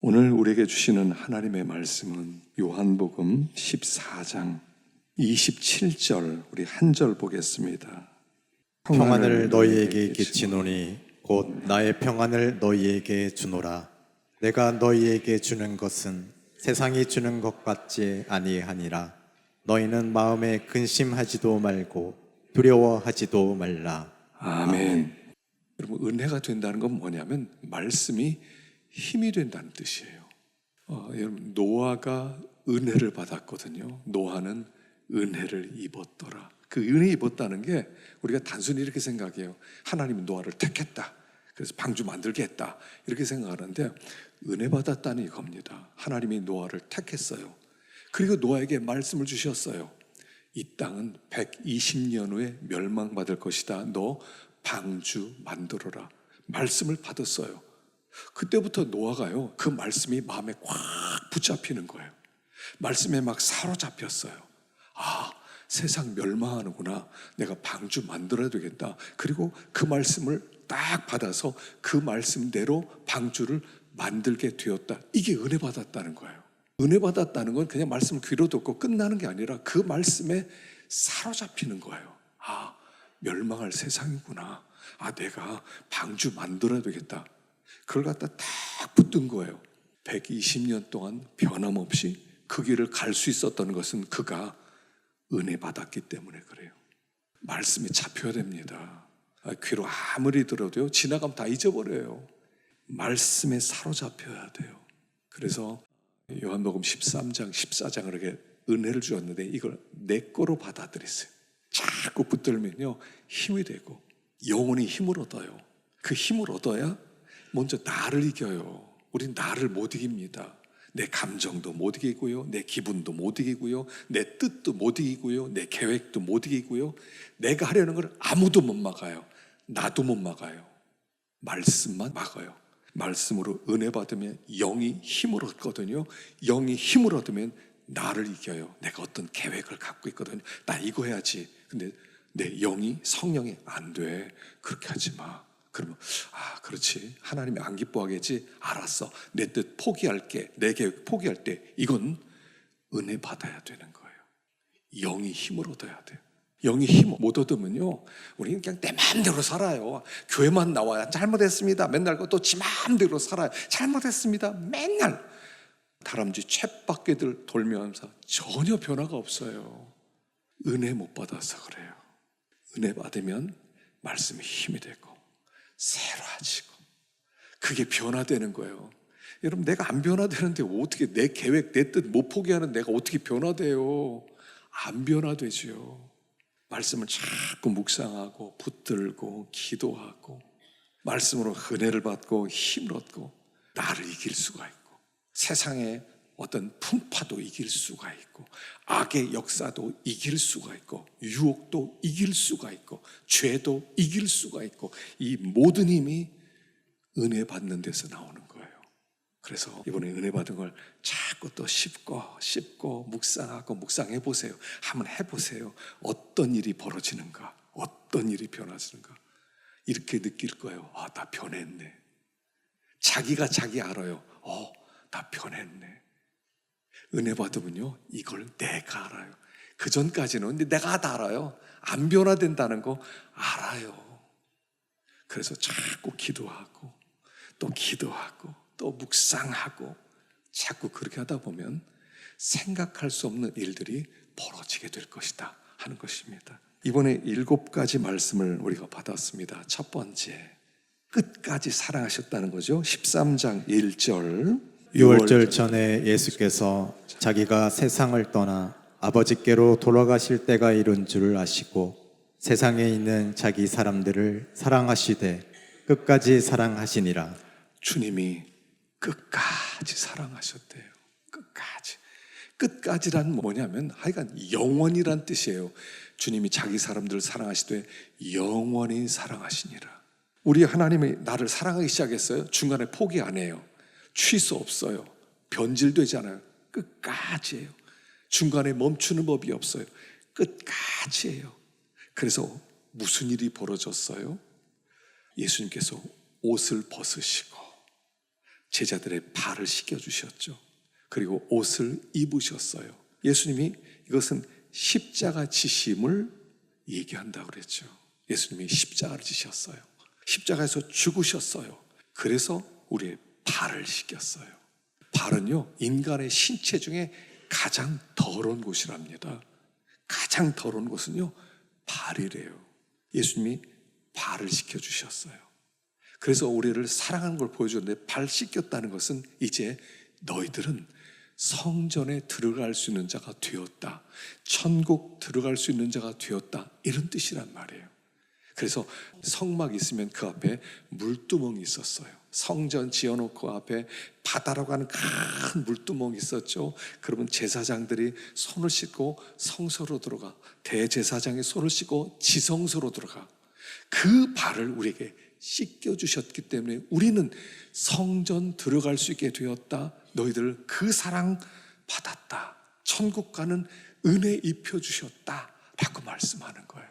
오늘 우리에게 주시는 하나님의 말씀은 요한복음 14장 27절 우리 한 절 보겠습니다. 평안을 너희에게 끼치노니 곧 나의 평안을 너희에게 주노라. 내가 너희에게 주는 것은 세상이 주는 것 같지 아니하니라. 너희는 마음에 근심하지도 말고 두려워하지도 말라. 아멘. 여러분, 은혜가 된다는 건 뭐냐면 말씀이 힘이 된다는 뜻이에요. 여러분, 노아가 은혜를 받았거든요. 노아는 은혜를 입었더라. 그 은혜 입었다는 게 우리가 단순히 이렇게 생각해요. 하나님이 노아를 택했다, 그래서 방주 만들게 했다, 이렇게 생각하는데 은혜 받았다는 이겁니다. 하나님이 노아를 택했어요. 그리고 노아에게 말씀을 주셨어요. 이 땅은 120년 후에 멸망받을 것이다. 너 방주 만들어라. 말씀을 받았어요. 그때부터 노아가요, 그 말씀이 마음에 꽉 붙잡히는 거예요. 말씀에 막 사로잡혔어요. 아, 세상 멸망하는구나. 내가 방주 만들어야 되겠다. 그리고 그 말씀을 딱 받아서 그 말씀대로 방주를 만들게 되었다. 이게 은혜 받았다는 거예요. 은혜 받았다는 건 그냥 말씀을 귀로 듣고 끝나는 게 아니라 그 말씀에 사로잡히는 거예요. 아, 멸망할 세상이구나. 아, 내가 방주 만들어야 되겠다. 그걸 갖다 딱 붙든 거예요. 120년 동안 변함없이 그 길을 갈 수 있었던 것은 그가 은혜 받았기 때문에 그래요. 말씀이 잡혀야 됩니다. 귀로 아무리 들어도요, 지나가면 다 잊어버려요. 말씀에 사로잡혀야 돼요. 그래서 요한복음 13장 14장을 이렇게 은혜를 주었는데 이걸 내 거로 받아들이세요. 자꾸 붙들면요, 힘이 되고 영혼이 힘을 얻어요. 그 힘을 얻어야 먼저 나를 이겨요. 우린 나를 못 이깁니다. 내 감정도 못 이기고요, 내 기분도 못 이기고요, 내 뜻도 못 이기고요, 내 계획도 못 이기고요. 내가 하려는 걸 아무도 못 막아요. 나도 못 막아요. 말씀만 막아요. 말씀으로 은혜 받으면 영이 힘을 얻거든요. 영이 힘을 얻으면 나를 이겨요. 내가 어떤 계획을 갖고 있거든요. 나 이거 해야지. 근데 내 영이, 성령이 안 돼. 그렇게 하지 마. 그러면 그렇지, 하나님이 안 기뻐하겠지. 알았어, 내 뜻 포기할게. 내 계획 포기할 때 이건 은혜 받아야 되는 거예요. 영이 힘을 얻어야 돼요. 영이 힘 못 얻으면요, 우리는 그냥 내 마음대로 살아요. 교회만 나와야 잘못했습니다. 맨날 또 지 마음대로 살아요. 잘못했습니다. 맨날 다람쥐 쳇바퀴들 돌면서 전혀 변화가 없어요. 은혜 못 받아서 그래요. 은혜 받으면 말씀이 힘이 되고 새로워지고 그게 변화되는 거예요. 여러분, 내가 안 변화되는데 어떻게 내 계획, 내 뜻 못 포기하는 내가 어떻게 변화돼요? 안 변화되죠. 말씀을 자꾸 묵상하고 붙들고 기도하고 말씀으로 은혜를 받고 힘을 얻고 나를 이길 수가 있고 세상의 어떤 풍파도 이길 수가 있고 악의 역사도 이길 수가 있고 유혹도 이길 수가 있고 죄도 이길 수가 있고 이 모든 힘이 은혜 받는 데서 나오는 거예요. 그래서 이번에 은혜 받은 걸 자꾸 또 씹고 묵상하고 묵상해 보세요. 한번 해보세요. 어떤 일이 벌어지는가, 어떤 일이 변화지는가. 이렇게 느낄 거예요. 아, 나 변했네. 자기가 자기 알아요. 나 변했네. 은혜 받으면요, 이걸 내가 알아요. 그 전까지는 내가 다 알아요. 안 변화된다는 거 알아요. 그래서 자꾸 기도하고 또 묵상하고 자꾸 그렇게 하다 보면 생각할 수 없는 일들이 벌어지게 될 것이다 하는 것입니다. 이번에 7가지 말씀을 우리가 받았습니다. 첫 번째, 끝까지 사랑하셨다는 거죠. 13장 1절, 유월절 전에 예수께서 자기가 세상을 떠나 아버지께로 돌아가실 때가 이른 줄을 아시고 세상에 있는 자기 사람들을 사랑하시되 끝까지 사랑하시니라. 주님이 끝까지 사랑하셨대요. 끝까지란 뭐냐면 하여간 영원이란 뜻이에요. 주님이 자기 사람들을 사랑하시되 영원히 사랑하시니라. 우리 하나님이 나를 사랑하기 시작했어요. 중간에 포기 안 해요. 취소 없어요. 변질되잖아요. 끝까지예요. 중간에 멈추는 법이 없어요. 끝까지예요. 그래서 무슨 일이 벌어졌어요? 예수님께서 옷을 벗으시고 제자들의 발을 씻겨주셨죠. 그리고 옷을 입으셨어요. 예수님이 이것은 십자가 지심을 얘기한다고 그랬죠. 예수님이 십자가를 지셨어요. 십자가에서 죽으셨어요. 그래서 우리의 발을 씻겼어요. 발은요, 인간의 신체 중에 가장 더러운 곳이랍니다. 가장 더러운 곳은요, 발이래요. 예수님이 발을 씻겨주셨어요. 그래서 우리를 사랑하는 걸 보여줬는데, 발 씻겼다는 것은 이제 너희들은 성전에 들어갈 수 있는 자가 되었다, 천국 들어갈 수 있는 자가 되었다, 이런 뜻이란 말이에요. 그래서 성막 있으면 그 앞에 물두멍이 있었어요. 성전 지어놓고 앞에 바다라고 하는 큰 물두멍이 있었죠. 그러면 제사장들이 손을 씻고 성소로 들어가, 대제사장이 손을 씻고 지성소로 들어가. 그 발을 우리에게 씻겨주셨기 때문에 우리는 성전 들어갈 수 있게 되었다. 너희들 그 사랑 받았다. 천국 가는 은혜 입혀주셨다 라고 말씀하는 거예요.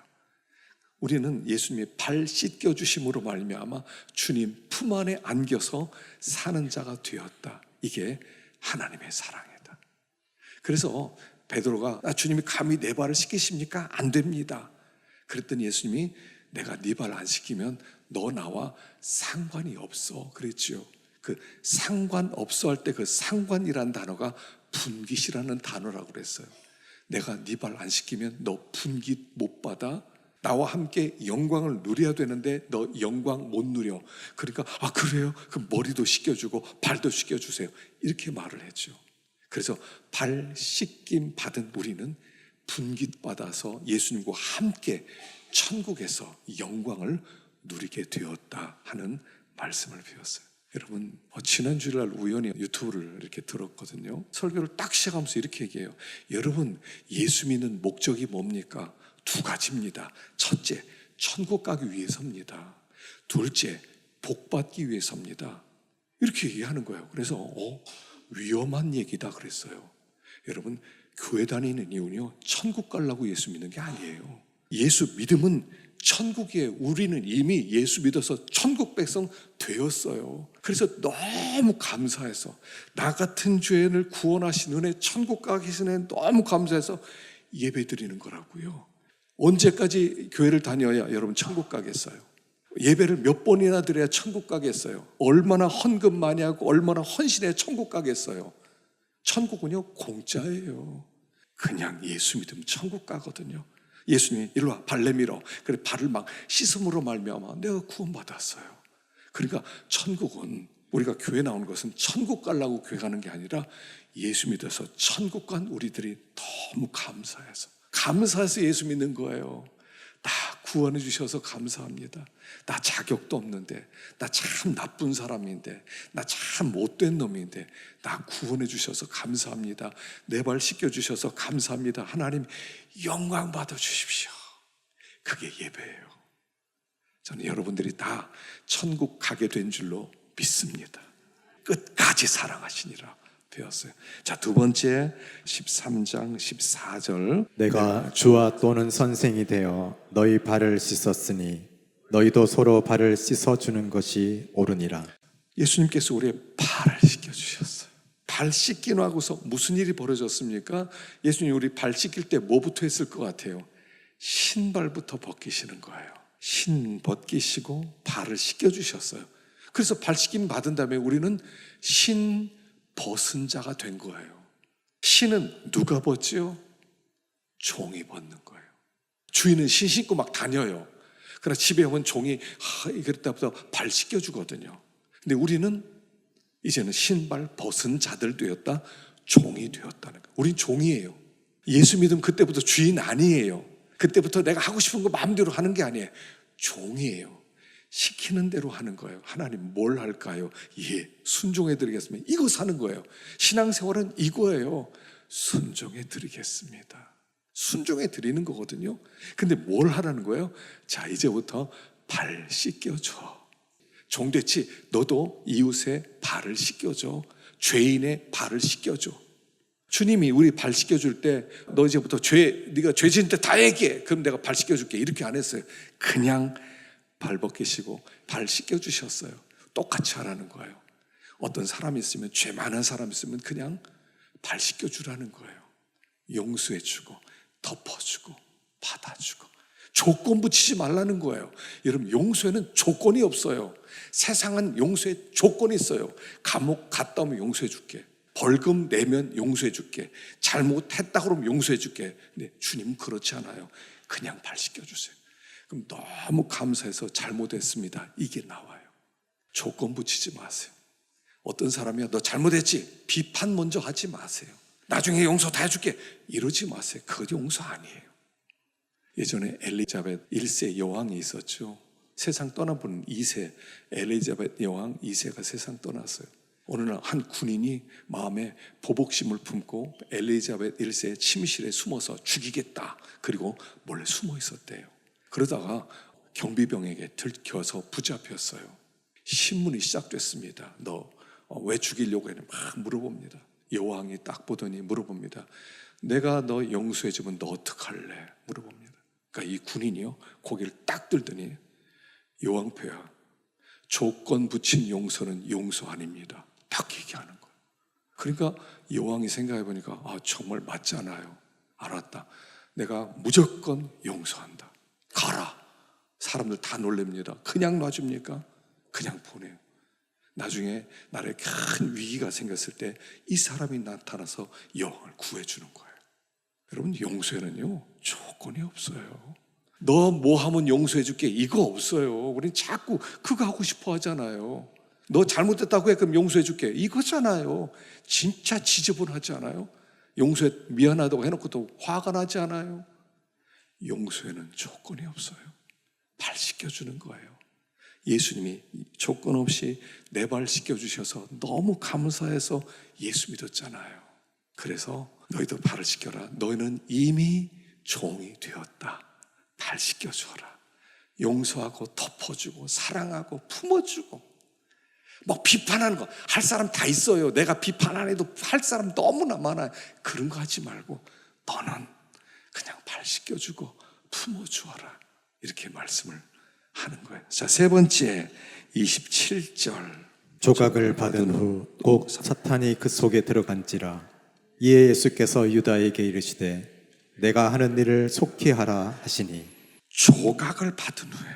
우리는 예수님의 발 씻겨주심으로 말미암아 주님 품 안에 안겨서 사는 자가 되었다. 이게 하나님의 사랑이다. 그래서 베드로가 주님이 감히 내 발을 씻기십니까? 안 됩니다. 그랬더니 예수님이 내가 네 발 안 씻기면 너 나와 상관이 없어 그랬지요. 그 상관없어 할 때 그 상관이라는 단어가 분깃이라는 단어라고 그랬어요. 내가 네 발 안 씻기면 너 분깃 못 받아. 나와 함께 영광을 누려야 되는데 너 영광 못 누려. 그러니까 그래요? 그럼 머리도 씻겨주고 발도 씻겨주세요. 이렇게 말을 했죠. 그래서 발 씻김 받은 우리는 분깃 받아서 예수님과 함께 천국에서 영광을 누리게 되었다 하는 말씀을 배웠어요. 여러분, 지난 주일날 우연히 유튜브를 이렇게 들었거든요. 설교를 딱 시작하면서 이렇게 얘기해요. 여러분, 예수 믿는 목적이 뭡니까? 두 가지입니다. 첫째, 천국 가기 위해서입니다. 둘째, 복 받기 위해서입니다. 이렇게 얘기하는 거예요. 그래서 위험한 얘기다 그랬어요. 여러분, 교회 다니는 이유는요, 천국 가려고 예수 믿는 게 아니에요. 예수 믿음은 천국에, 우리는 이미 예수 믿어서 천국 백성 되었어요. 그래서 너무 감사해서, 나 같은 죄인을 구원하신 은혜, 천국 가기 전에 너무 감사해서 예배 드리는 거라고요. 언제까지 교회를 다녀야 여러분 천국 가겠어요? 예배를 몇 번이나 드려야 천국 가겠어요? 얼마나 헌금 많이 하고 얼마나 헌신해 천국 가겠어요? 천국은요, 공짜예요. 그냥 예수 믿으면 천국 가거든요. 예수님이 일로 와, 발 내밀어. 그래, 발을 막 씻음으로 말미암아 내가 구원받았어요. 그러니까 천국은, 우리가 교회 나오는 것은 천국 가려고 교회 가는 게 아니라 예수 믿어서 천국 간 우리들이 너무 감사해서 예수 믿는 거예요. 나 구원해 주셔서 감사합니다. 나 자격도 없는데, 나 참 나쁜 사람인데, 나 참 못된 놈인데 나 구원해 주셔서 감사합니다. 내 발 씻겨 주셔서 감사합니다. 하나님 영광 받아 주십시오. 그게 예배예요. 저는 여러분들이 다 천국 가게 된 줄로 믿습니다. 끝까지 사랑하시니라 배웠어요. 자, 두 번째 13장 14절. 내가 주와 또는 선생이 되어 너희 발을 씻었으니 너희도 서로 발을 씻어주는 것이 옳으니라. 예수님께서 우리의 발을 씻겨주셨어요. 발 씻기는 하고서 무슨 일이 벌어졌습니까? 예수님이 우리 발 씻길 때 뭐부터 했을 것 같아요? 신발부터 벗기시는 거예요. 신 벗기시고 발을 씻겨주셨어요. 그래서 발 씻김 받은 다음에 우리는 신 벗은 자가 된 거예요. 신은 누가 벗지요? 종이 벗는 거예요. 주인은 신 신고 막 다녀요. 그러나 집에 오면 종이 그랬다부터 발 씻겨주거든요. 근데 우리는 이제는 신발 벗은 자들 되었다, 종이 되었다는 거예요. 우린 종이에요. 예수 믿으면 그때부터 주인 아니에요. 그때부터 내가 하고 싶은 거 마음대로 하는 게 아니에요. 종이에요. 시키는 대로 하는 거예요. 하나님 뭘 할까요? 예, 순종해 드리겠습니다. 이거 사는 거예요. 신앙생활은 이거예요. 순종해 드리겠습니다. 순종해 드리는 거거든요. 근데 뭘 하라는 거예요? 자, 이제부터 발 씻겨줘. 종됐지? 너도 이웃의 발을 씻겨줘. 죄인의 발을 씻겨줘. 주님이 우리 발 씻겨줄 때 너 이제부터 네가 죄 지은 때 다 얘기해. 그럼 내가 발 씻겨줄게. 이렇게 안 했어요. 그냥 발 벗기시고 발 씻겨주셨어요. 똑같이 하라는 거예요. 어떤 사람이 있으면, 죄 많은 사람이 있으면 그냥 발 씻겨주라는 거예요. 용서해주고 덮어주고 받아주고 조건 붙이지 말라는 거예요. 여러분, 용서에는 조건이 없어요. 세상은 용서에 조건이 있어요. 감옥 갔다 오면 용서해 줄게, 벌금 내면 용서해 줄게, 잘못했다 그러면 용서해 줄게. 근데 주님은 그렇지 않아요. 그냥 발 씻겨주세요. 그럼 너무 감사해서 잘못했습니다, 이게 나와요. 조건 붙이지 마세요. 어떤 사람이야, 너 잘못했지? 비판 먼저 하지 마세요. 나중에 용서 다 해줄게, 이러지 마세요. 그거 용서 아니에요. 예전에 엘리자벳 1세 여왕이 있었죠. 세상 떠나본 2세 엘리자벳 여왕 2세가 세상 떠났어요. 어느 날 한 군인이 마음에 보복심을 품고 엘리자벳 1세의 침실에 숨어서 죽이겠다, 그리고 몰래 숨어 있었대요. 그러다가 경비병에게 들켜서 붙잡혔어요. 신문이 시작됐습니다. 너 왜 죽이려고 했냐 막 물어봅니다. 여왕이 딱 보더니 물어봅니다. 내가 너 용서해주면 너 어떡할래? 물어봅니다. 그러니까 이 군인이요, 고개를 딱 들더니, 여왕폐하, 조건 붙인 용서는 용서 아닙니다, 딱 얘기하는 거예요. 그러니까 여왕이 생각해 보니까, 아, 정말 맞잖아요. 알았다, 내가 무조건 용서한다. 가라. 사람들 다 놀랍니다. 그냥 놔줍니까? 그냥 보내요. 나중에 나라에 큰 위기가 생겼을 때 이 사람이 나타나서 여왕을 구해주는 거예요. 여러분, 용서에는요 조건이 없어요. 너 뭐 하면 용서해 줄게, 이거 없어요. 우린 자꾸 그거 하고 싶어 하잖아요. 너 잘못했다고 해, 그럼 용서해 줄게, 이거잖아요. 진짜 지저분하지 않아요? 용서해, 미안하다고 해놓고 또 화가 나지 않아요? 용서에는 조건이 없어요. 발 씻겨주는 거예요. 예수님이 조건 없이 내 발 씻겨주셔서 너무 감사해서 예수 믿었잖아요. 그래서 너희도 발을 씻겨라. 너희는 이미 종이 되었다. 발 씻겨줘라. 용서하고 덮어주고 사랑하고 품어주고, 막 비판하는 거 할 사람 다 있어요. 내가 비판 안 해도 할 사람 너무나 많아요. 그런 거 하지 말고 너는 그냥 발 씻겨주고 품어주어라, 이렇게 말씀을 하는 거예요. 자, 세 번째 27절. 조각을 받은 후 곧 사탄이 그 속에 들어간지라. 이에 예수께서 유다에게 이르시되 내가 하는 일을 속히 하라 하시니. 조각을 받은 후에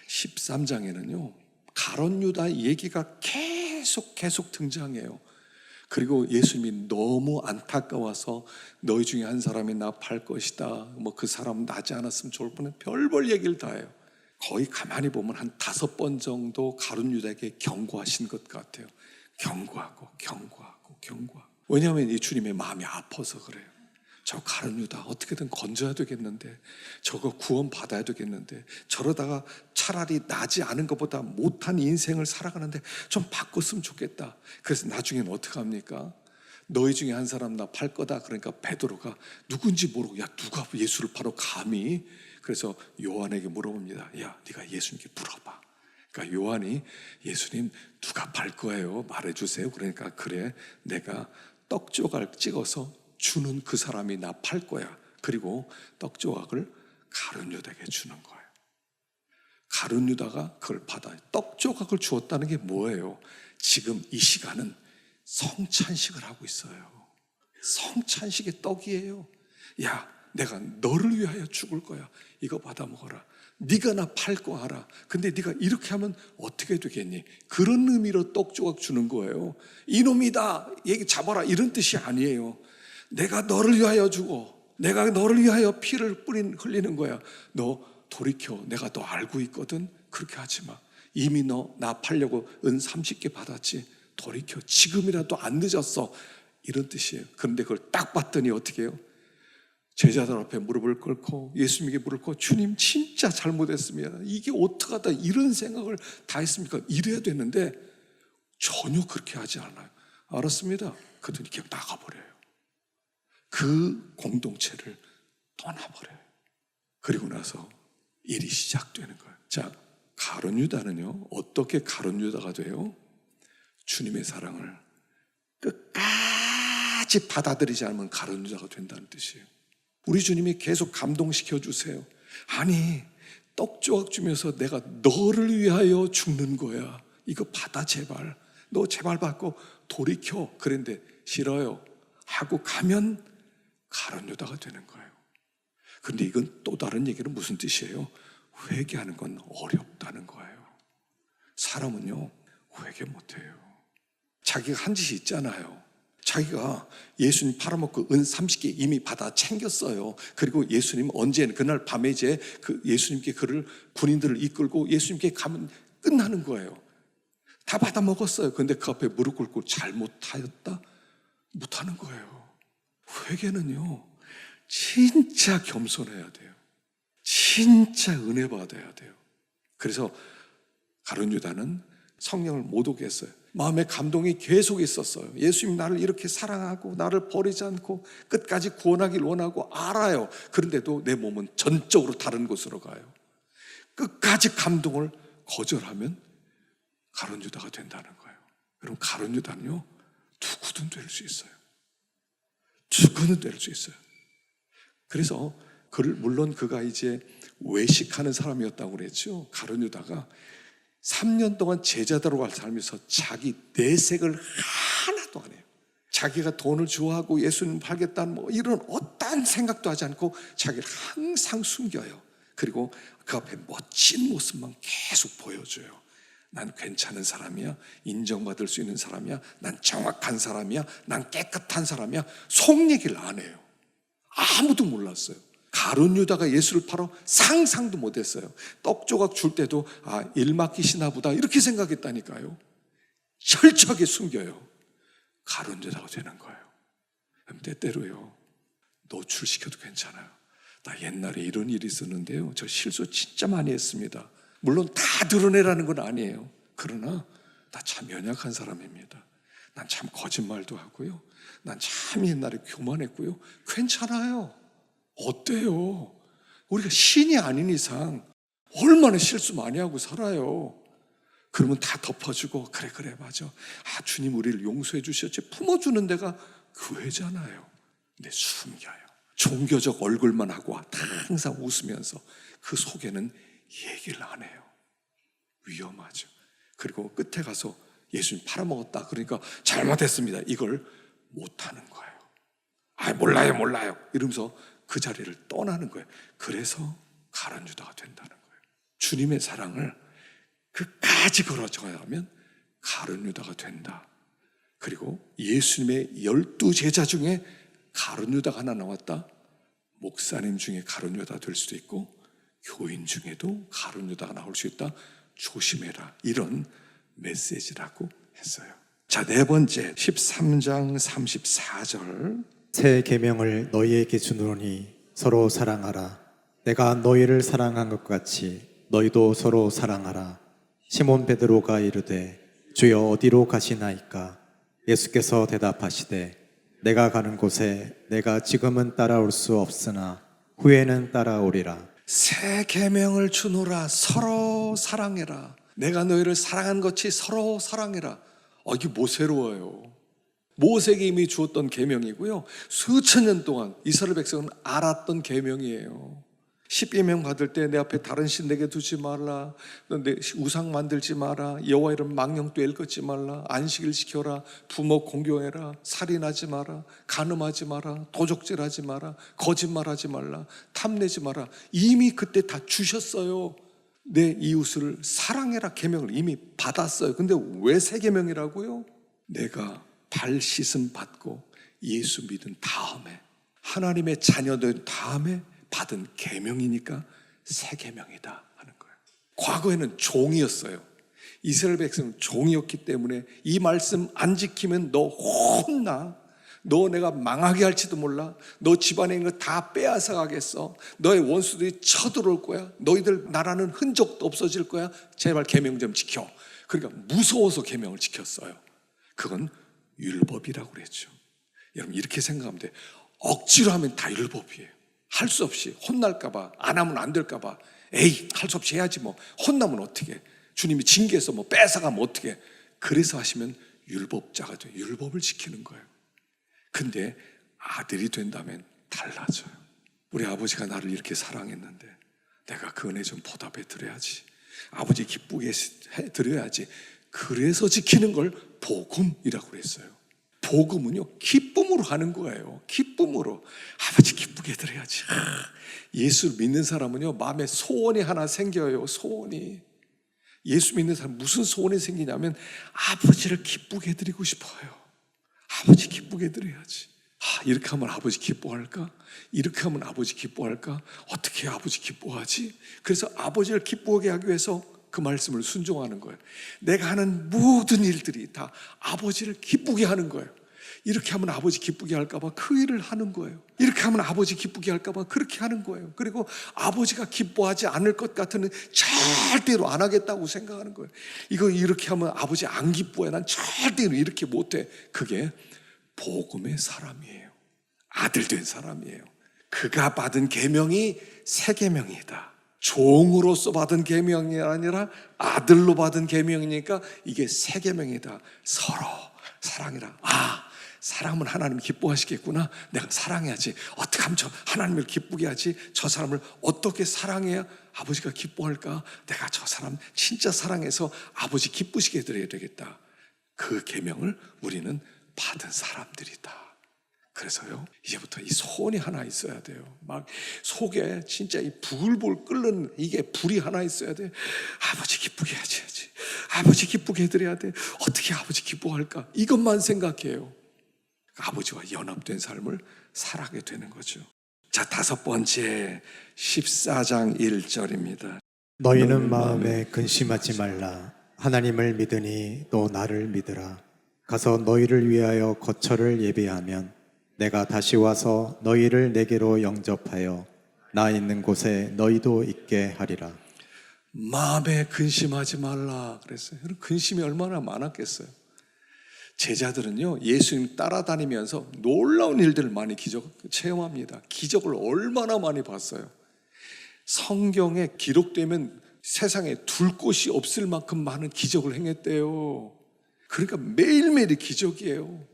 13장에는요 가룟 유다 얘기가 계속 등장해요. 그리고 예수님이 너무 안타까워서 너희 중에 한 사람이 나 팔 것이다, 뭐 그 사람 나지 않았으면 좋을 뻔해, 별별 얘기를 다 해요. 거의 가만히 보면 한 5번 정도 가룟 유다에게 경고하신 것 같아요. 경고하고. 왜냐하면 이 주님의 마음이 아파서 그래요. 저 가룟 유다 어떻게든 건져야 되겠는데, 저거 구원 받아야 되겠는데, 저러다가 차라리 나지 않은 것보다 못한 인생을 살아가는데 좀 바꿨으면 좋겠다. 그래서 나중에는 어떻게 합니까? 너희 중에 한 사람 나 팔 거다. 그러니까 베드로가 누군지 모르고, 야, 누가 예수를 팔아 감히? 그래서 요한에게 물어봅니다. 야, 네가 예수님께 물어봐. 그러니까 요한이, 예수님 누가 팔 거예요? 말해주세요. 그러니까, 그래, 내가 떡 조각 찍어서 주는 그 사람이 나 팔 거야. 그리고 떡 조각을 가룟 유다에게 주는 거예요. 가룟 유다가 그걸 받아요. 떡 조각을 주었다는 게 뭐예요? 지금 이 시간은 성찬식을 하고 있어요. 성찬식의 떡이에요. 야, 내가 너를 위하여 죽을 거야. 이거 받아 먹어라. 네가 나 팔 거 알아. 근데 네가 이렇게 하면 어떻게 되겠니? 그런 의미로 떡 조각 주는 거예요. 이놈이다, 얘기 잡아라, 이런 뜻이 아니에요. 내가 너를 위하여 주고, 내가 너를 위하여 피를 흘리는 거야. 너 돌이켜. 내가 너 알고 있거든. 그렇게 하지 마. 이미 너 나 팔려고 은 30개 받았지. 돌이켜. 지금이라도 안 늦었어. 이런 뜻이에요. 그런데 그걸 딱 봤더니 어떻게 해요? 제자들 앞에 무릎을 꿇고 예수님에게 무릎을 꿇고, 주님 진짜 잘못했습니다. 이게 어떡하다 이런 생각을 다 했습니까? 이래야 되는데 전혀 그렇게 하지 않아요. 알았습니다. 그랬더니 그냥 나가버려요. 그 공동체를 떠나버려요. 그리고 나서 일이 시작되는 거예요. 자, 가룟 유다는요 어떻게 가룟 유다가 돼요? 주님의 사랑을 끝까지 받아들이지 않으면 가룟 유다가 된다는 뜻이에요. 우리 주님이 계속 감동시켜 주세요. 아니, 떡 조각 주면서 내가 너를 위하여 죽는 거야. 이거 받아 제발. 너 제발 받고 돌이켜. 그런데 싫어요 하고 가면 가룟 유다가 되는 거예요. 그런데 이건 또 다른 얘기는 무슨 뜻이에요? 회개하는 건 어렵다는 거예요. 사람은요 회개 못해요. 자기가 한 짓이 있잖아요. 자기가 예수님 팔아먹고 은 30개 이미 받아 챙겼어요. 그리고 예수님 언제는 그날 밤에 이제 그 예수님께 그를 군인들을 이끌고 예수님께 가면 끝나는 거예요. 다 받아 먹었어요. 근데 그 앞에 무릎 꿇고 잘못하였다? 못하는 거예요. 회개는요 진짜 겸손해야 돼요. 진짜 은혜 받아야 돼요. 그래서 가룟 유다는 성령을 못 오게 했어요. 마음에 감동이 계속 있었어요. 예수님 나를 이렇게 사랑하고 나를 버리지 않고 끝까지 구원하길 원하고 알아요. 그런데도 내 몸은 전적으로 다른 곳으로 가요. 끝까지 감동을 거절하면 가룟 유다가 된다는 거예요. 여러분 가룟 유다는요 누구든 될 수 있어요. 누구든 될 수 있어요. 그래서 물론 그가 이제 외식하는 사람이었다고 그랬죠. 가룟 유다가 3년 동안 제자들로 살면서 자기 내색을 하나도 안 해요. 자기가 돈을 좋아하고 예수님 팔겠다는 뭐 이런 어떠한 생각도 하지 않고 자기를 항상 숨겨요. 그리고 그 앞에 멋진 모습만 계속 보여줘요. 난 괜찮은 사람이야. 인정받을 수 있는 사람이야. 난 정확한 사람이야. 난 깨끗한 사람이야. 속 얘기를 안 해요. 아무도 몰랐어요. 가룟 유다가 예수를 팔아 상상도 못했어요. 떡 조각 줄 때도 일 맡기시나 보다 이렇게 생각했다니까요. 철저하게 숨겨요. 가룟 유다가 되는 거예요. 때때로요 노출시켜도 괜찮아요. 나 옛날에 이런 일이 있었는데요 저 실수 진짜 많이 했습니다. 물론 다 드러내라는 건 아니에요. 그러나 나 참 연약한 사람입니다. 난 참 거짓말도 하고요. 난 참 옛날에 교만했고요. 괜찮아요. 어때요? 우리가 신이 아닌 이상 얼마나 실수 많이 하고 살아요. 그러면 다 덮어주고 그래 맞아. 주님 우리를 용서해 주셨지. 품어주는 데가 교회잖아요. 근데 숨겨요. 종교적 얼굴만 하고 다 항상 웃으면서 그 속에는 얘기를 안 해요. 위험하죠. 그리고 끝에 가서 예수님 팔아먹었다 그러니까 잘못했습니다 이걸 못하는 거예요. 몰라요 이러면서 그 자리를 떠나는 거예요. 그래서 가룟 유다가 된다는 거예요. 주님의 사랑을 끝까지 걸어가면 가룟 유다가 된다. 그리고 예수님의 12제자 중에 가룟 유다가 하나 나왔다. 목사님 중에 가룟 유다 될 수도 있고 교인 중에도 가룟 유다가 나올 수 있다. 조심해라. 이런 메시지라고 했어요. 자, 네 번째 13장 34절 새 계명을 너희에게 주노니 서로 사랑하라. 내가 너희를 사랑한 것 같이 너희도 서로 사랑하라. 시몬 베드로가 이르되 주여 어디로 가시나이까? 예수께서 대답하시되 내가 가는 곳에 내가 지금은 따라올 수 없으나 후에는 따라오리라. 새 계명을 주노라. 서로 사랑해라. 내가 너희를 사랑한 것이 서로 사랑해라. 이게 뭐 새로워요. 모세에게 이미 주었던 계명이고요. 수천 년 동안 이스라엘 백성은 알았던 계명이에요. 십계명 받을 때 내 앞에 다른 신 내게 두지 말라. 내 우상 만들지 마라. 여호와 이름 망령도 읽지 말라. 안식일 지켜라. 부모 공경해라. 살인하지 마라. 간음하지 마라. 도적질하지 마라. 거짓말하지 말라. 탐내지 마라. 이미 그때 다 주셨어요. 내 이웃을 사랑해라 계명을 이미 받았어요. 근데 왜 새 계명이라고요? 내가 발 씻음 받고 예수 믿은 다음에 하나님의 자녀된 다음에 받은 계명이니까 새 계명이다 하는 거예요. 과거에는 종이었어요. 이스라엘 백성은 종이었기 때문에 이 말씀 안 지키면 너 혼나. 너 내가 망하게 할지도 몰라. 너 집안에 있는 거 다 빼앗아 가겠어. 너의 원수들이 쳐들어올 거야. 너희들 나라는 흔적도 없어질 거야. 제발 계명 좀 지켜. 그러니까 무서워서 계명을 지켰어요. 그건 율법이라고 그랬죠. 여러분 이렇게 생각하면 돼. 억지로 하면 다 율법이에요. 할 수 없이 혼날까 봐, 안 하면 안 될까 봐. 에이 할 수 없이 해야지 뭐. 혼나면 어떻게. 주님이 징계해서 뭐 뺏어가면 어떻게. 그래서 하시면 율법자가 돼요. 율법을 지키는 거예요. 근데 아들이 된다면 달라져요. 우리 아버지가 나를 이렇게 사랑했는데 내가 그 은혜 좀 보답해 드려야지. 아버지 기쁘게 해 드려야지. 그래서 지키는 걸 복음이라고 그랬어요. 복음은요, 기쁨으로 하는 거예요. 기쁨으로. 아버지 기쁘게 드려야지. 예수를 믿는 사람은요, 마음에 소원이 하나 생겨요. 소원이. 예수 믿는 사람 무슨 소원이 생기냐면 아버지를 기쁘게 드리고 싶어요. 아버지 기쁘게 드려야지. 이렇게 하면 아버지 기뻐할까? 이렇게 하면 아버지 기뻐할까? 어떻게 아버지 기뻐하지? 그래서 아버지를 기쁘게 하기 위해서 그 말씀을 순종하는 거예요. 내가 하는 모든 일들이 다 아버지를 기쁘게 하는 거예요. 이렇게 하면 아버지 기쁘게 할까봐 그 일을 하는 거예요. 이렇게 하면 아버지 기쁘게 할까봐 그렇게 하는 거예요. 그리고 아버지가 기뻐하지 않을 것 같으면 절대로 안 하겠다고 생각하는 거예요. 이거 이렇게 하면 아버지 안 기뻐해. 난 절대로 이렇게 못해. 그게 복음의 사람이에요. 아들 된 사람이에요. 그가 받은 계명이 새 계명이다. 종으로서 받은 계명이 아니라 아들로 받은 계명이니까 이게 새 계명이다. 서로 사랑이라. 사랑하면 하나님 기뻐하시겠구나. 내가 사랑해야지. 어떻게 하면 저 하나님을 기쁘게 하지? 저 사람을 어떻게 사랑해야 아버지가 기뻐할까? 내가 저 사람 진짜 사랑해서 아버지 기쁘시게 해드려야 되겠다. 그 계명을 우리는 받은 사람들이다. 그래서요, 이제부터 이 소원이 하나 있어야 돼요. 막 속에 진짜 이 부글부글 끓는 이게 불이 하나 있어야 돼. 아버지 기쁘게 해야지. 아버지 기쁘게 해드려야 돼. 어떻게 아버지 기뻐할까? 이것만 생각해요. 아버지와 연합된 삶을 살아가게 되는 거죠. 자, 5번째 14장 1절입니다. 너희는 마음에 근심하지 말라. 하나님을 믿으니 또 나를 믿으라. 가서 너희를 위하여 거처를 예비하면 내가 다시 와서 너희를 내게로 영접하여 나 있는 곳에 너희도 있게 하리라. 마음에 근심하지 말라 그랬어요. 근심이 얼마나 많았겠어요. 제자들은요, 예수님 따라다니면서 놀라운 일들을 많이 체험합니다. 기적을 얼마나 많이 봤어요. 성경에 기록되면 세상에 둘 곳이 없을 만큼 많은 기적을 행했대요. 그러니까 매일매일이 기적이에요.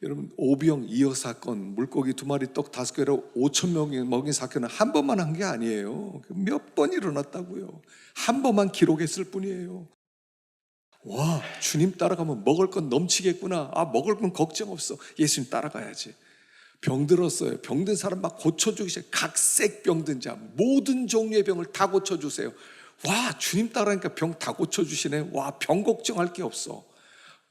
여러분, 오병 이어 사건, 물고기 2마리 떡 5개로 5,000명이 먹인 사건은 한 번만 한 게 아니에요. 몇 번 일어났다고요. 한 번만 기록했을 뿐이에요. 와, 주님 따라가면 먹을 건 넘치겠구나. 먹을 건 걱정 없어. 예수님 따라가야지. 병 들었어요. 병든 사람 막 고쳐주기 시작해요. 각색 병든 자, 모든 종류의 병을 다 고쳐주세요. 와, 주님 따라하니까 병 다 고쳐주시네. 와, 병 걱정할 게 없어.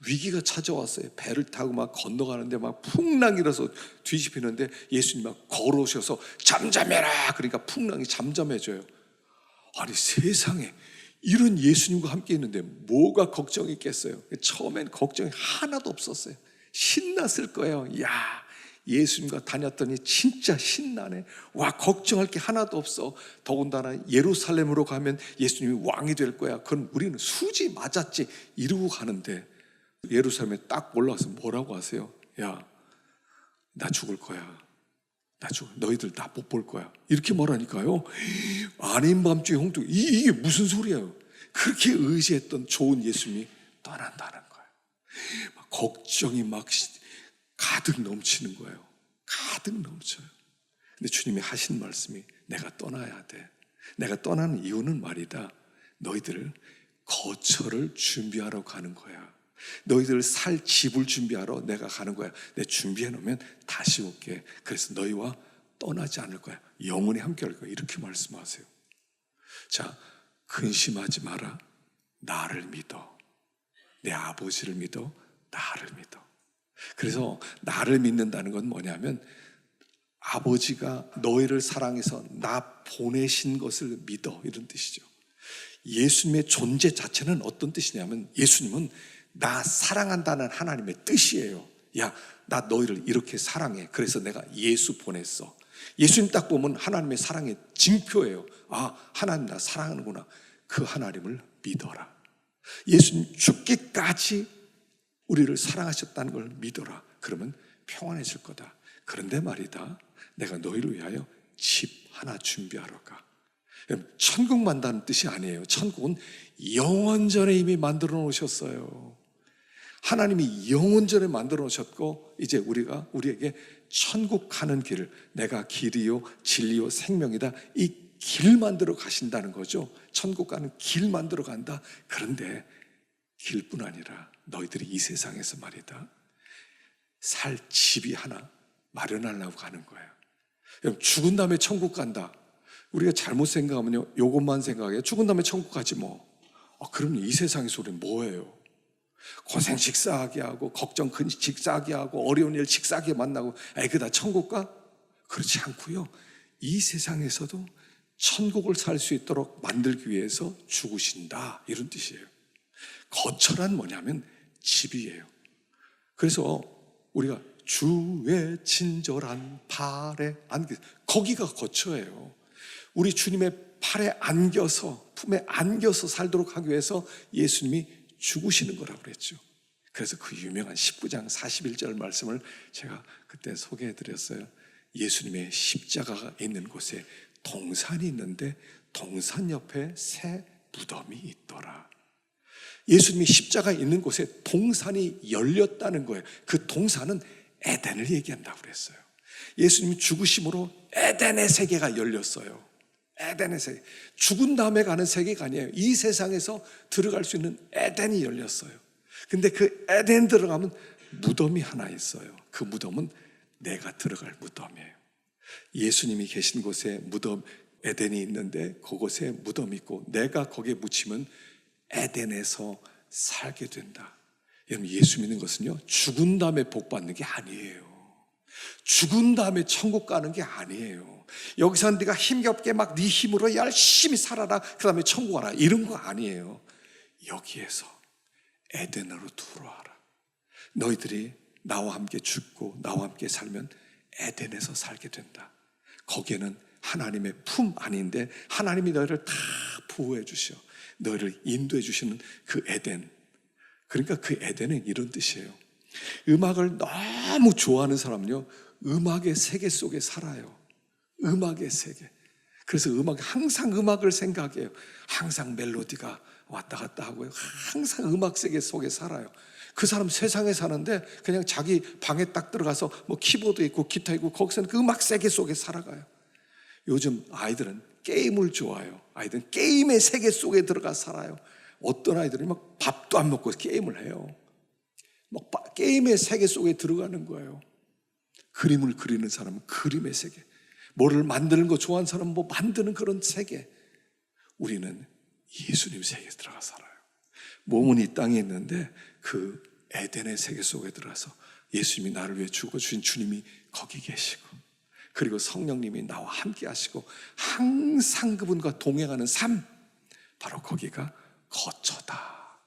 위기가 찾아왔어요. 배를 타고 막 건너가는데 막 풍랑이 일어서 뒤집히는데 예수님 막 걸어오셔서 잠잠해라. 그러니까 풍랑이 잠잠해져요. 아니, 세상에 이런 예수님과 함께 있는데 뭐가 걱정이 있겠어요? 처음엔 걱정이 하나도 없었어요. 신났을 거예요. 야, 예수님과 다녔더니 진짜 신나네. 와, 걱정할 게 하나도 없어. 더군다나 예루살렘으로 가면 예수님이 왕이 될 거야. 그건 우리는 수지 맞았지 이러고 가는데 예루살렘에 딱 올라와서 뭐라고 하세요? 야, 나 죽을 거야. 너희들 나 못 볼 거야. 이렇게 말하니까요, 아닌 밤중에 홍두, 이게 무슨 소리예요? 그렇게 의지했던 좋은 예수님이 떠난다는 거예요. 막 걱정이 막 가득 넘치는 거예요. 가득 넘쳐요. 근데 주님이 하신 말씀이 내가 떠나야 돼. 내가 떠나는 이유는 말이다. 너희들을 거처를 준비하러 가는 거야. 너희들 살 집을 준비하러 내가 가는 거야. 내가 준비해 놓으면 다시 올게. 그래서 너희와 떠나지 않을 거야. 영원히 함께 할 거야. 이렇게 말씀하세요. 자, 근심하지 마라. 나를 믿어. 내 아버지를 믿어. 나를 믿어. 그래서 나를 믿는다는 건 뭐냐면 아버지가 너희를 사랑해서 나 보내신 것을 믿어, 이런 뜻이죠. 예수님의 존재 자체는 어떤 뜻이냐면 예수님은 나 사랑한다는 하나님의 뜻이에요. 야, 나 너희를 이렇게 사랑해. 그래서 내가 예수 보냈어. 예수님 딱 보면 하나님의 사랑의 징표예요. 하나님 나 사랑하는구나. 그 하나님을 믿어라. 예수님 죽기까지 우리를 사랑하셨다는 걸 믿어라. 그러면 평안해질 거다. 그런데 말이다, 내가 너희를 위하여 집 하나 준비하러 가. 천국 만다는 뜻이 아니에요. 천국은 영원전에 이미 만들어 놓으셨어요. 하나님이 영원전에 만들어 놓으셨고 이제 우리에게 천국 가는 길을, 내가 길이요 진리요 생명이다, 이 길 만들어 가신다는 거죠. 천국 가는 길 만들어 간다. 그런데 길뿐 아니라 너희들이 이 세상에서 말이다 살 집이 하나 마련하려고 가는 거예요. 여러분, 죽은 다음에 천국 간다. 우리가 잘못 생각하면요, 요것만 생각해요. 죽은 다음에 천국 가지 뭐. 그럼 이 세상에서 우리는 뭐예요? 고생 식사하게 하고 걱정 큰 식사하게 하고 어려운 일 식사하게 만나고 그다 천국 가? 그렇지 않고요, 이 세상에서도 천국을 살 수 있도록 만들기 위해서 죽으신다, 이런 뜻이에요. 거처란 뭐냐면 집이에요. 그래서 우리가 주의 친절한 팔에 안겨, 거기가 거처예요. 우리 주님의 팔에 안겨서, 품에 안겨서 살도록 하기 위해서 예수님이 죽으시는 거라고 그랬죠. 그래서 그 유명한 19장 41절 말씀을 제가 그때 소개해 드렸어요. 예수님의 십자가가 있는 곳에 동산이 있는데 동산 옆에 새 무덤이 있더라. 예수님이 십자가 있는 곳에 동산이 열렸다는 거예요. 그 동산은 에덴을 얘기한다고 그랬어요. 예수님이 죽으심으로 에덴의 세계가 열렸어요. 에덴의 세계. 죽은 다음에 가는 세계가 아니에요. 이 세상에서 들어갈 수 있는 에덴이 열렸어요. 근데 그 에덴 들어가면 무덤이 하나 있어요. 그 무덤은 내가 들어갈 무덤이에요. 예수님이 계신 곳에 무덤, 에덴이 있는데 그곳에 무덤이 있고 내가 거기에 묻히면 에덴에서 살게 된다. 여러분, 예수 믿는 것은요, 죽은 다음에 복 받는 게 아니에요. 죽은 다음에 천국 가는 게 아니에요. 여기서 네가 힘겹게 막 네 힘으로 열심히 살아라, 그 다음에 천국 가라, 이런 거 아니에요. 여기에서 에덴으로 들어와라. 너희들이 나와 함께 죽고 나와 함께 살면 에덴에서 살게 된다. 거기에는 하나님의 품 안인데 하나님이 너희를 다 보호해 주셔, 너희를 인도해 주시는 그 에덴. 그러니까 그 에덴은 이런 뜻이에요. 음악을 너무 좋아하는 사람은요, 음악의 세계 속에 살아요. 음악의 세계. 그래서 항상 음악을 생각해요. 항상 멜로디가 왔다 갔다 하고요. 항상 음악 세계 속에 살아요. 그 사람 세상에 사는데 그냥 자기 방에 딱 들어가서 뭐 키보드 있고 기타 있고 거기서는 그 음악 세계 속에 살아가요. 요즘 아이들은 게임을 좋아해요. 아이들은 게임의 세계 속에 들어가 살아요. 어떤 아이들은 막 밥도 안 먹고 게임을 해요. 막 게임의 세계 속에 들어가는 거예요. 그림을 그리는 사람은 그림의 세계, 뭐를 만드는 거 좋아하는 사람은 뭐 만드는 그런 세계. 우리는 예수님 세계에 들어가 살아요. 몸은 이 땅에 있는데 그 에덴의 세계 속에 들어가서 예수님이 나를 위해 죽어주신 주님이 거기 계시고, 그리고 성령님이 나와 함께 하시고 항상 그분과 동행하는 삶, 바로 거기가 거처다.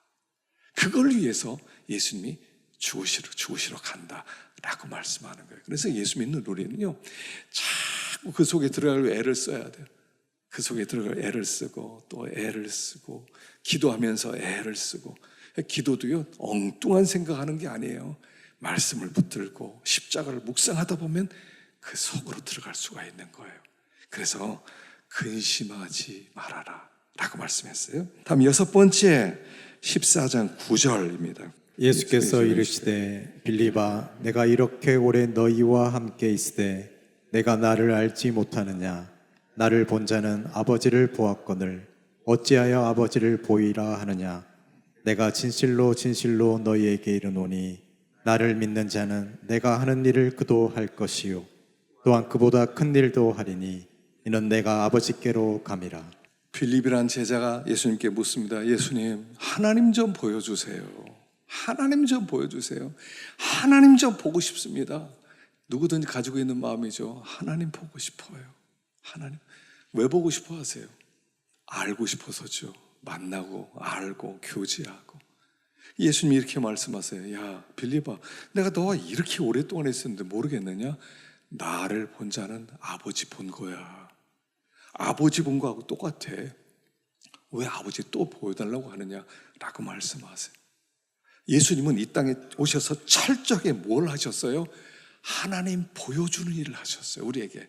그걸 위해서 예수님이 죽으시러 간다라고 말씀하는 거예요. 그래서 예수 믿는 우리는요, 자꾸 그 속에 들어갈 애를 써야 돼요. 그 속에 들어갈 애를 쓰고 또 애를 쓰고, 기도하면서 애를 쓰고. 기도도요, 엉뚱한 생각하는 게 아니에요. 말씀을 붙들고 십자가를 묵상하다 보면 그 속으로 들어갈 수가 있는 거예요. 그래서 근심하지 말아라 라고 말씀했어요. 다음 6번째 14장 9절입니다. 예수께서 이르시되 빌립아, 내가 이렇게 오래 너희와 함께 있으되 내가 나를 알지 못하느냐? 나를 본 자는 아버지를 보았거늘 어찌하여 아버지를 보이라 하느냐? 내가 진실로 진실로 너희에게 이르노니 나를 믿는 자는 내가 하는 일을 그도 할 것이요 또한 그보다 큰 일도 하리니 이는 내가 아버지께로 감이라. 빌립이란 제자가 예수님께 묻습니다. 예수님, 하나님 좀 보여주세요. 하나님 좀 보여주세요. 하나님 좀 보고 싶습니다. 누구든지 가지고 있는 마음이죠. 하나님 보고 싶어요. 하나님. 왜 보고 싶어 하세요? 알고 싶어서죠. 만나고 알고 교제하고. 예수님이 이렇게 말씀하세요. 야, 빌립아, 내가 너와 이렇게 오랫동안 있었는데 모르겠느냐? 나를 본 자는 아버지 본 거야. 아버지 본 거하고 똑같아. 왜 아버지 또 보여달라고 하느냐? 라고 말씀하세요. 예수님은 이 땅에 오셔서 철저하게 뭘 하셨어요? 하나님 보여주는 일을 하셨어요. 우리에게.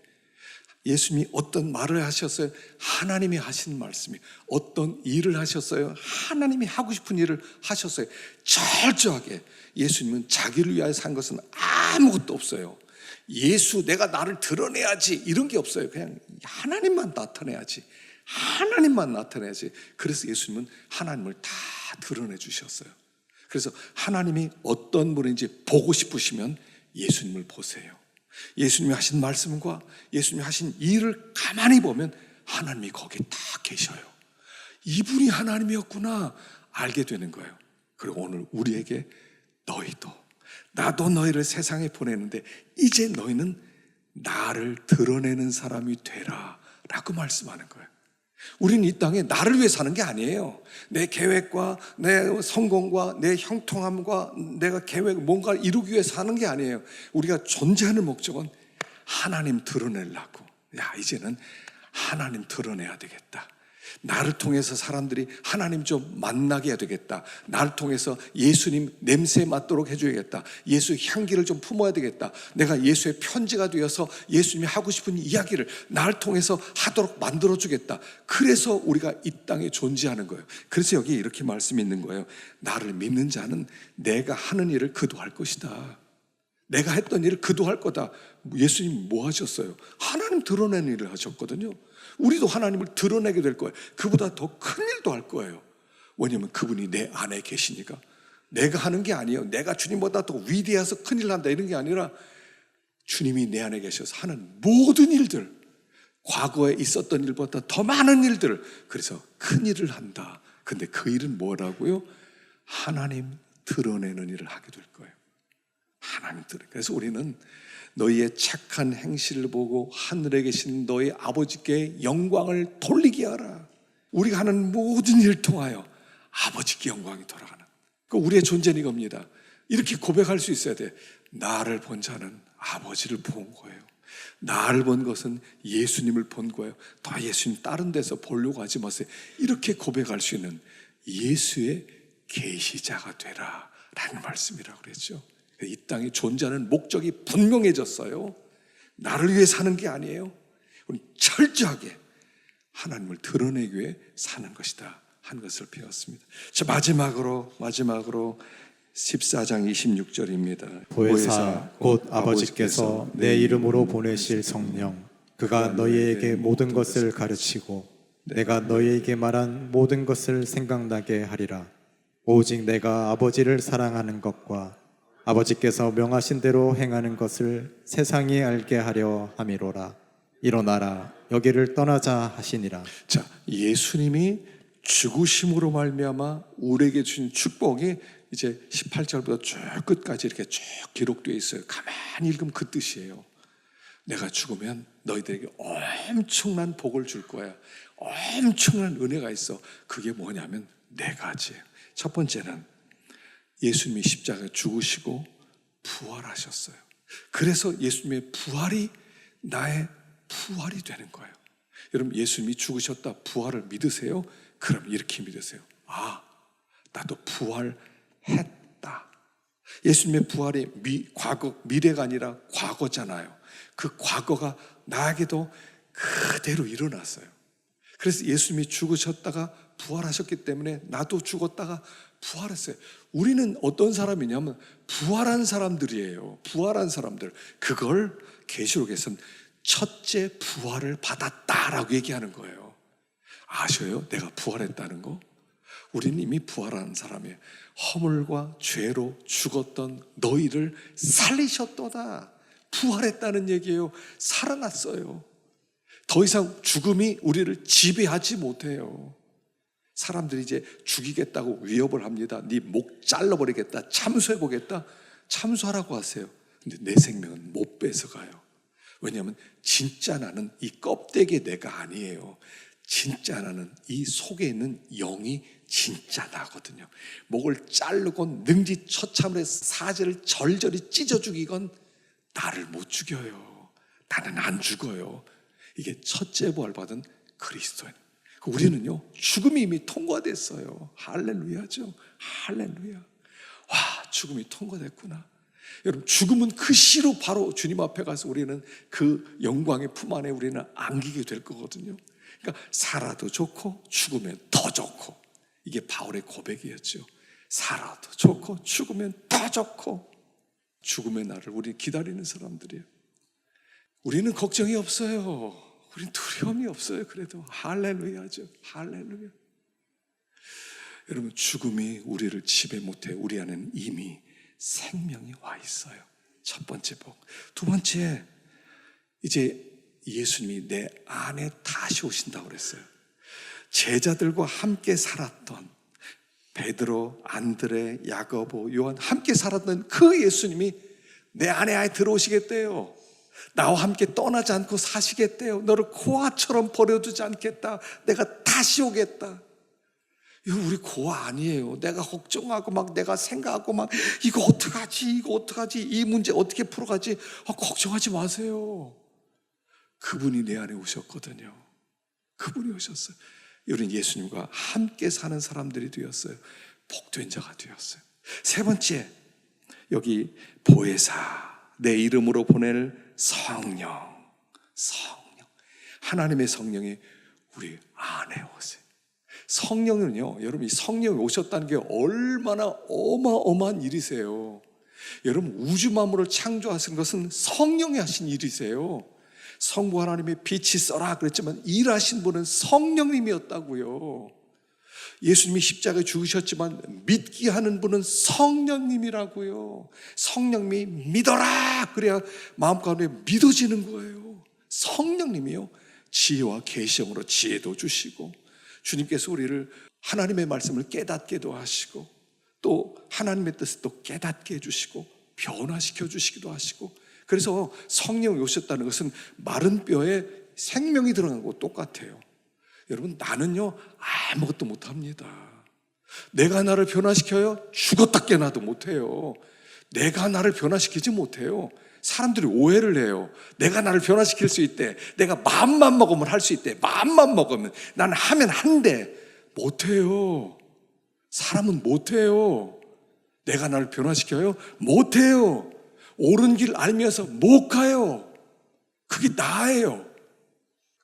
예수님이 어떤 말을 하셨어요? 하나님이 하신 말씀이. 어떤 일을 하셨어요? 하나님이 하고 싶은 일을 하셨어요. 철저하게. 예수님은 자기를 위하여 산 것은 아무것도 없어요. 내가 나를 드러내야지 이런 게 없어요. 그냥 하나님만 나타내야지. 하나님만 나타내야지. 그래서 예수님은 하나님을 다 드러내 주셨어요. 그래서 하나님이 어떤 분인지 보고 싶으시면 예수님을 보세요. 예수님이 하신 말씀과 예수님이 하신 일을 가만히 보면 하나님이 거기에 딱 계셔요. 이분이 하나님이었구나 알게 되는 거예요. 그리고 오늘 우리에게 너희도, 나도 너희를 세상에 보내는데 이제 너희는 나를 드러내는 사람이 되라 라고 말씀하는 거예요. 우리는 이 땅에 나를 위해 사는 게 아니에요. 내 계획과 내 성공과 내 형통함과 내가 계획 뭔가 이루기 위해 사는 게 아니에요. 우리가 존재하는 목적은 하나님 드러내려고. 야, 이제는 하나님 드러내야 되겠다. 나를 통해서 사람들이 하나님 좀 만나게 해야 되겠다. 나를 통해서 예수님 냄새 맡도록 해줘야겠다. 예수 향기를 좀 품어야 되겠다. 내가 예수의 편지가 되어서 예수님이 하고 싶은 이야기를 나를 통해서 하도록 만들어주겠다. 그래서 우리가 이 땅에 존재하는 거예요. 그래서 여기 이렇게 말씀이 있는 거예요. 나를 믿는 자는 내가 하는 일을 그도할 것이다. 내가 했던 일을 그도할 거다. 예수님 뭐 하셨어요? 하나님 드러내는 일을 하셨거든요. 우리도 하나님을 드러내게 될 거예요. 그보다 더 큰 일도 할 거예요. 왜냐하면 그분이 내 안에 계시니까. 내가 하는 게 아니에요. 내가 주님보다 더 위대해서 큰일 난다 이런 게 아니라 주님이 내 안에 계셔서 하는 모든 일들, 과거에 있었던 일보다 더 많은 일들, 그래서 큰 일을 한다. 근데 그 일은 뭐라고요? 하나님 드러내는 일을 하게 될 거예요. 하나님 드러내. 그래서 우리는 너희의 착한 행실을 보고 하늘에 계신 너희 아버지께 영광을 돌리게 하라. 우리가 하는 모든 일을 통하여 아버지께 영광이 돌아가는, 그 우리의 존재는 이겁니다. 이렇게 고백할 수 있어야 돼. 나를 본 자는 아버지를 본 거예요. 나를 본 것은 예수님을 본 거예요. 다 예수님 다른 데서 보려고 하지 마세요. 이렇게 고백할 수 있는 예수의 계시자가 되라 라는 말씀이라고 그랬죠. 이 땅에 존재하는 목적이 분명해졌어요. 나를 위해 사는 게 아니에요. 우리 철저하게 하나님을 드러내기 위해 사는 것이다 한 것을 배웠습니다. 자, 마지막으로 14장 26절입니다. 보혜사 곧 아버지께서 내 이름으로 보내실 성령 그가 너희에게 모든 것을 가르치고 내가 너희에게 말한 모든 것을 생각나게 하리라. 오직 내가 아버지를 사랑하는 것과 아버지께서 명하신 대로 행하는 것을 세상이 알게 하려 함이로라. 일어나라 여기를 떠나자 하시니라. 자, 예수님이 죽으심으로 말미암아 우리에게 주신 축복이 이제 18절부터 쭉 끝까지 이렇게 쭉 기록되어 있어요. 가만히 읽으면 그 뜻이에요. 내가 죽으면 너희들에게 엄청난 복을 줄 거야. 엄청난 은혜가 있어. 그게 뭐냐면 네 가지예요. 첫 번째는 예수님이 십자가에 죽으시고 부활하셨어요. 그래서 예수님의 부활이 나의 부활이 되는 거예요. 여러분, 예수님이 죽으셨다 부활을 믿으세요? 그럼 이렇게 믿으세요. 아, 나도 부활했다. 예수님의 부활이 과거, 미래가 아니라 과거잖아요. 그 과거가 나에게도 그대로 일어났어요. 그래서 예수님이 죽으셨다가 부활하셨기 때문에 나도 죽었다가 부활했어요. 우리는 어떤 사람이냐면 부활한 사람들이에요. 부활한 사람들. 그걸 계시록에서는 첫째 부활을 받았다라고 얘기하는 거예요. 아셔요? 내가 부활했다는 거? 우리는 이미 부활한 사람이에요. 허물과 죄로 죽었던 너희를 살리셨도다. 부활했다는 얘기예요. 살아났어요. 더 이상 죽음이 우리를 지배하지 못해요. 사람들이 이제 죽이겠다고 위협을 합니다. 네 목 잘라버리겠다. 참수해보겠다. 참수하라고 하세요. 근데 내 생명은 못 뺏어가요. 왜냐하면 진짜 나는 이 껍데기 내가 아니에요. 진짜 나는 이 속에 있는 영이 진짜 나거든요. 목을 자르고 능지처참을 해서 사제를 절절히 찢어 죽이건 나를 못 죽여요. 나는 안 죽어요. 이게 첫째 부활 받은 그리스도인. 우리는요, 죽음이 이미 통과됐어요. 할렐루야죠. 할렐루야. 와, 죽음이 통과됐구나. 여러분, 죽음은 그 시로 바로 주님 앞에 가서 우리는 그 영광의 품 안에 우리는 안기게 될 거거든요. 그러니까 살아도 좋고 죽으면 더 좋고, 이게 바울의 고백이었죠. 살아도 좋고 죽으면 더 좋고, 죽음의 날을 우리 기다리는 사람들이에요. 우리는 걱정이 없어요. 우린 두려움이 없어요. 그래도 할렐루야죠. 할렐루야. 여러분, 죽음이 우리를 지배 못해. 우리 안에는 이미 생명이 와 있어요. 첫 번째 복. 두 번째, 이제 예수님이 내 안에 다시 오신다고 그랬어요. 제자들과 함께 살았던 베드로, 안드레, 야고보, 요한 함께 살았던 그 예수님이 내 안에 아예 들어오시겠대요. 나와 함께 떠나지 않고 사시겠대요. 너를 고아처럼 버려두지 않겠다. 내가 다시 오겠다. 이거 우리 고아 아니에요. 내가 걱정하고 막 내가 생각하고 막 이거 어떡하지? 이 문제 어떻게 풀어가지? 걱정하지 마세요. 그분이 내 안에 오셨거든요. 그분이 오셨어요. 우리는 예수님과 함께 사는 사람들이 되었어요. 복된 자가 되었어요. 세 번째, 여기 보혜사, 내 이름으로 보낼 성령. 하나님의 성령이 우리 안에 오세요. 성령은요, 여러분, 이 성령이 오셨다는 게 얼마나 어마어마한 일이세요. 여러분, 우주 만물을 창조하신 것은 성령이 하신 일이세요. 성부 하나님의 빛이 써라 그랬지만 일하신 분은 성령님이었다고요. 예수님이 십자가에 죽으셨지만 믿게 하는 분은 성령님이라고요. 성령님이 믿어라 그래야 마음 가운데 믿어지는 거예요. 성령님이요, 지혜와 계시형으로 지혜도 주시고, 주님께서 우리를 하나님의 말씀을 깨닫게도 하시고, 또 하나님의 뜻을 또 깨닫게 해주시고 변화시켜 주시기도 하시고, 그래서 성령이 오셨다는 것은 마른 뼈에 생명이 들어간 거 똑같아요. 여러분, 나는요 아무것도 못합니다. 내가 나를 변화시켜요? 죽었다 깨나도 못해요. 내가 나를 변화시키지 못해요. 사람들이 오해를 해요. 내가 나를 변화시킬 수 있대. 내가 마음만 먹으면 할 수 있대. 마음만 먹으면. 나는 하면 한대. 못해요. 사람은 못해요. 내가 나를 변화시켜요? 못해요. 옳은 길 알면서 못 가요. 그게 나예요.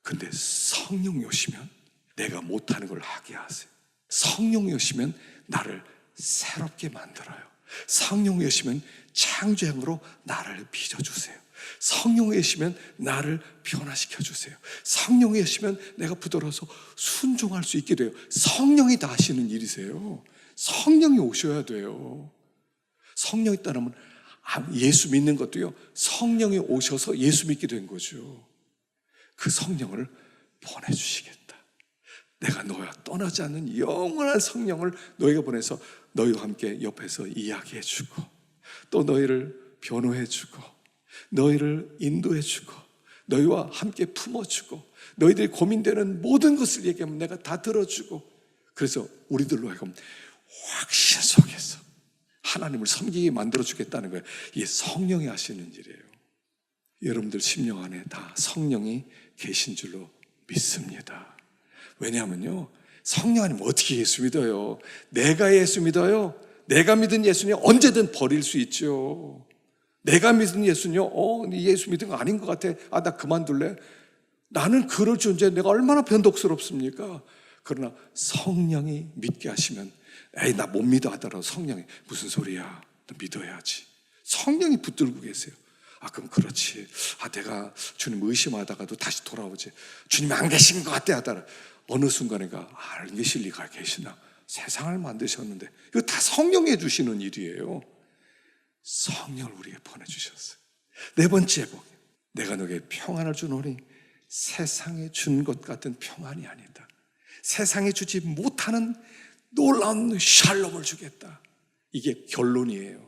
근데 성령이 오시면 내가 못하는 걸 하게 하세요. 성령이 오시면 나를 새롭게 만들어요. 성령이 오시면 창조형으로 나를 빚어주세요. 성령이 오시면 나를 변화시켜 주세요. 성령이 오시면 내가 부드러워서 순종할 수 있게 돼요. 성령이 다 하시는 일이세요. 성령이 오셔야 돼요. 성령이 따르면 예수 믿는 것도요, 성령이 오셔서 예수 믿게 된 거죠. 그 성령을 보내주시겠다. 내가 너와 떠나지 않는 영원한 성령을 너희가 보내서 너희와 함께 옆에서 이야기해주고, 또 너희를 변호해주고, 너희를 인도해주고, 너희와 함께 품어주고, 너희들이 고민되는 모든 것을 얘기하면 내가 다 들어주고, 그래서 우리들로 하여금 확신 속에서 하나님을 섬기게 만들어주겠다는 거예요. 이게 성령이 하시는 일이에요. 여러분들 심령 안에 다 성령이 계신 줄로 믿습니다. 왜냐하면요, 성령 아니면 어떻게 예수 믿어요? 내가 예수 믿어요? 내가 믿은 예수는 언제든 버릴 수 있죠. 내가 믿은 예수는요, 네 예수 믿은 거 아닌 것 같아. 나 그만둘래. 나는 그럴 존재, 내가 얼마나 변덕스럽습니까? 그러나 성령이 믿게 하시면, 에이, 나 못 믿어 하더라도 성령이, 무슨 소리야? 너 믿어야지. 성령이 붙들고 계세요. 그럼 그렇지. 내가 주님 의심하다가도 다시 돌아오지. 주님 안 계신 것 같아 하더라. 어느 순간에가 안 계실 리가 계시나? 세상을 만드셨는데. 이거 다 성령이 해주시는 일이에요. 성령을 우리에게 보내주셨어요. 네 번째 복, 내가 너에게 평안을 주노니 세상에 준 것 같은 평안이 아니다. 세상에 주지 못하는 놀라운 샬롬을 주겠다. 이게 결론이에요.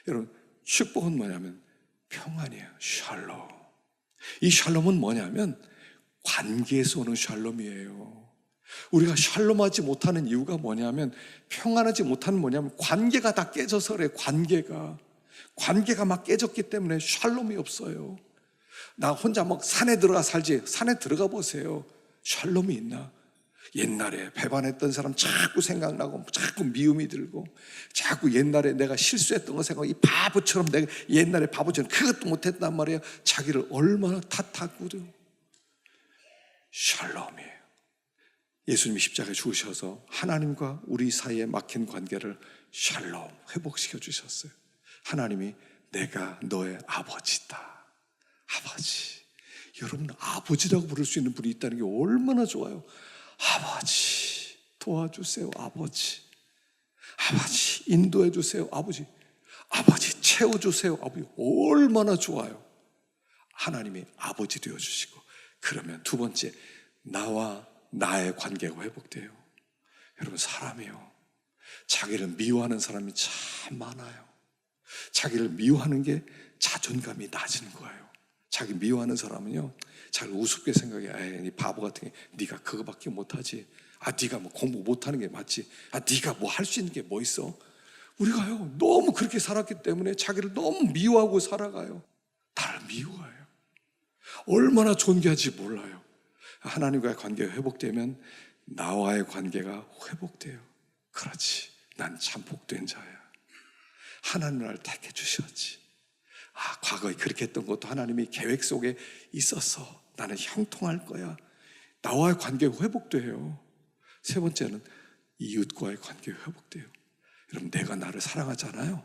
여러분, 축복은 뭐냐면 평안이에요. 샬롬. 이 샬롬은 뭐냐면 관계에서 오는 샬롬이에요. 우리가 샬롬하지 못하는 이유가 뭐냐면, 평안하지 못하는 뭐냐면 관계가 다 깨져서 그래. 관계가 막 깨졌기 때문에 샬롬이 없어요. 나 혼자 막 산에 들어가 살지. 산에 들어가 보세요. 샬롬이 있나? 옛날에 배반했던 사람 자꾸 생각나고, 자꾸 미움이 들고, 자꾸 옛날에 내가 실수했던 거 생각하고, 이 바보처럼 내가 옛날에 바보처럼 그것도 못했단 말이에요. 자기를 얼마나 탓하고도. 샬롬이에요. 예수님이 십자가에 죽으셔서 하나님과 우리 사이에 막힌 관계를 샬롬 회복시켜 주셨어요. 하나님이 내가 너의 아버지다. 아버지. 여러분 아버지라고 부를 수 있는 분이 있다는 게 얼마나 좋아요. 아버지 도와주세요. 아버지 인도해 주세요. 아버지 채워주세요. 아버지 얼마나 좋아요. 하나님이 아버지 되어주시고, 그러면 두 번째, 나와 나의 관계가 회복돼요. 여러분 사람이요, 자기를 미워하는 사람이 참 많아요. 자기를 미워하는 게 자존감이 낮은 거예요. 자기 미워하는 사람은요, 자기를 우습게 생각해. 에이, 이 바보 같은 게, 네가 그거밖에 못하지. 네가 뭐 공부 못하는 게 맞지. 네가 뭐 할 수 있는 게 뭐 있어. 우리가요 너무 그렇게 살았기 때문에 자기를 너무 미워하고 살아가요. 나를 미워해요. 얼마나 존귀한지 몰라요. 하나님과의 관계가 회복되면 나와의 관계가 회복돼요. 그렇지, 난 참 복된 자야. 하나님 나를 택해 주셨지. 과거에 그렇게 했던 것도 하나님이 계획 속에 있어서 나는 형통할 거야. 나와의 관계가 회복돼요. 세 번째는 이웃과의 관계가 회복돼요. 여러분, 내가 나를 사랑하잖아요.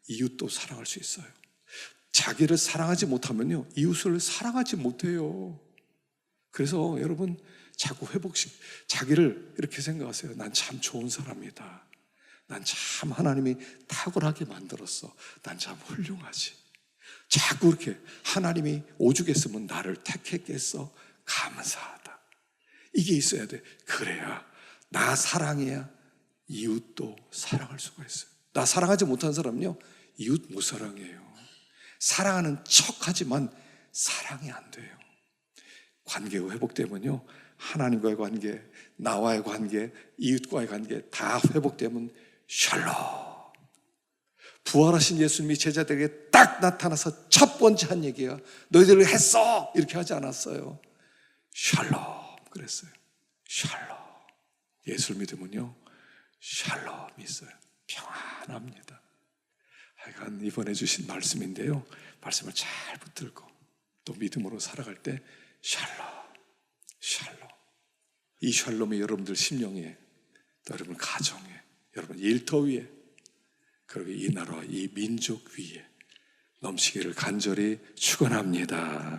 이웃도 사랑할 수 있어요. 자기를 사랑하지 못하면요, 이웃을 사랑하지 못해요. 그래서 여러분, 자꾸 자기를 이렇게 생각하세요. 난 참 좋은 사람이다. 난 참 하나님이 탁월하게 만들었어. 난 참 훌륭하지. 자꾸 이렇게 하나님이 오죽했으면 나를 택했겠어. 감사하다. 이게 있어야 돼. 그래야, 나 사랑해야 이웃도 사랑할 수가 있어요. 나 사랑하지 못한 사람은요, 이웃 못 사랑해요. 사랑하는 척하지만 사랑이 안 돼요. 관계가 회복되면요, 하나님과의 관계, 나와의 관계, 이웃과의 관계 다 회복되면 샬롬. 부활하신 예수님이 제자들에게 딱 나타나서 첫 번째 한 얘기가, 너희들을 했어! 이렇게 하지 않았어요. 샬롬 그랬어요. 샬롬. 예수를 믿으면요, 샬롬이 있어요. 평안합니다. 하여간 이번에 주신 말씀인데요, 말씀을 잘 붙들고 또 믿음으로 살아갈 때 샬롬. 이 샬롬이 여러분들 심령에, 또 여러분 가정에, 여러분 일터 위에, 그리고 이 나라와 이 민족 위에 넘치기를 간절히 축원합니다.